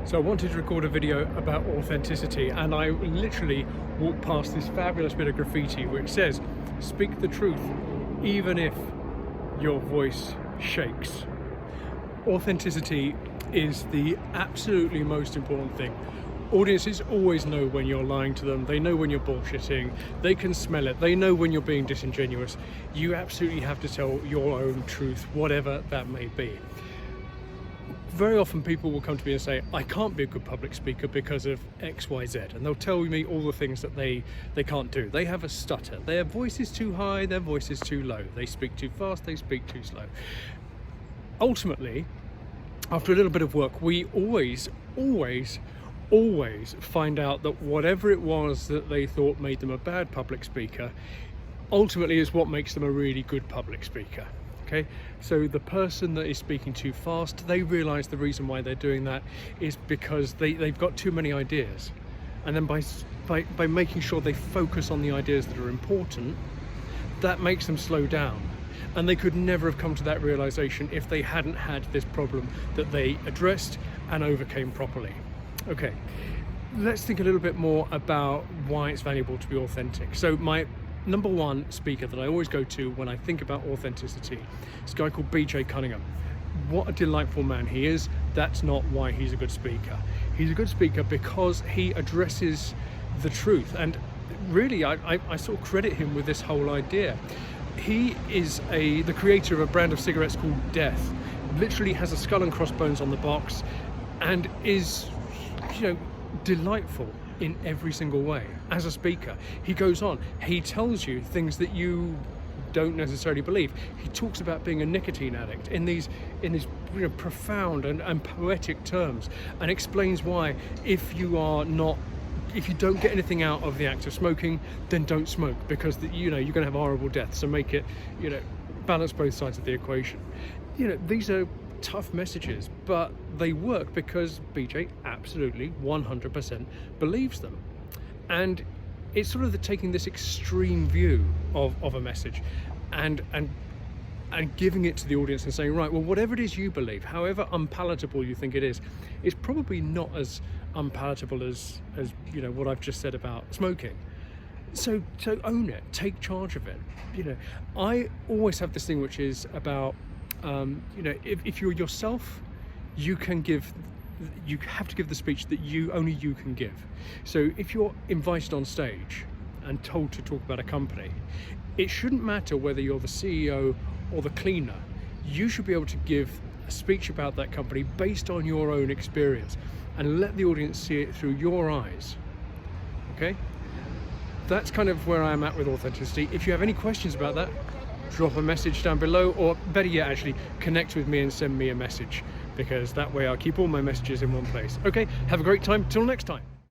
So I wanted to record a video about authenticity, and I literally walked past this fabulous bit of graffiti which says, "Speak the truth, even if your voice shakes." Authenticity is the absolutely most important thing. Audiences always know when you're lying to them, they know when you're bullshitting, they can smell it, they know when you're being disingenuous. You absolutely have to tell your own truth, whatever that may be. Very often people will come to me and say, I can't be a good public speaker because of X, Y, Z, and they'll tell me all the things that they can't do. They have a stutter, their voice is too high, their voice is too low, they speak too fast, they speak too slow. Ultimately, after a little bit of work, we always find out that whatever it was that they thought made them a bad public speaker ultimately is what makes them a really good public speaker. Okay, so the person that is speaking too fast, they realize the reason why they're doing that is because they've got too many ideas, and then by making sure they focus on the ideas that are important, that makes them slow down. And they could never have come to that realization if they hadn't had this problem that they addressed and overcame properly. Okay, let's think a little bit more about why it's valuable to be authentic. So my number one speaker that I always go to when I think about authenticity is a guy called BJ Cunningham. What a delightful man he is. That's not why he's a good speaker. He's a good speaker because he addresses the truth, and really I sort of credit him with this whole idea. He is the creator of a brand of cigarettes called Death. Literally has a skull and crossbones on the box, and is, delightful in every single way. As a speaker, he goes on, he tells you things that you don't necessarily believe. He talks about being a nicotine addict in these profound and poetic terms, and explains why if you don't get anything out of the act of smoking, then don't smoke, because you're going to have a horrible death. So make it, balance both sides of the equation. These are tough messages, but they work because BJ absolutely 100% believes them. And it's sort of taking this extreme view of a message and giving it to the audience and saying, right, well, whatever it is you believe, however unpalatable you think it is probably not as unpalatable as what I've just said about smoking. So own it, take charge of it. I always have this thing which is about if you're yourself, you have to give the speech that only you can give. So if you're invited on stage and told to talk about a company, it shouldn't matter whether you're the CEO or the cleaner. You should be able to give a speech about that company based on your own experience and let the audience see it through your eyes. Okay? That's kind of where I'm at with authenticity. If you have any questions about that, drop a message down below, or better yet, actually connect with me and send me a message, because that way I'll keep all my messages in one place. Okay, have a great time. Till next time.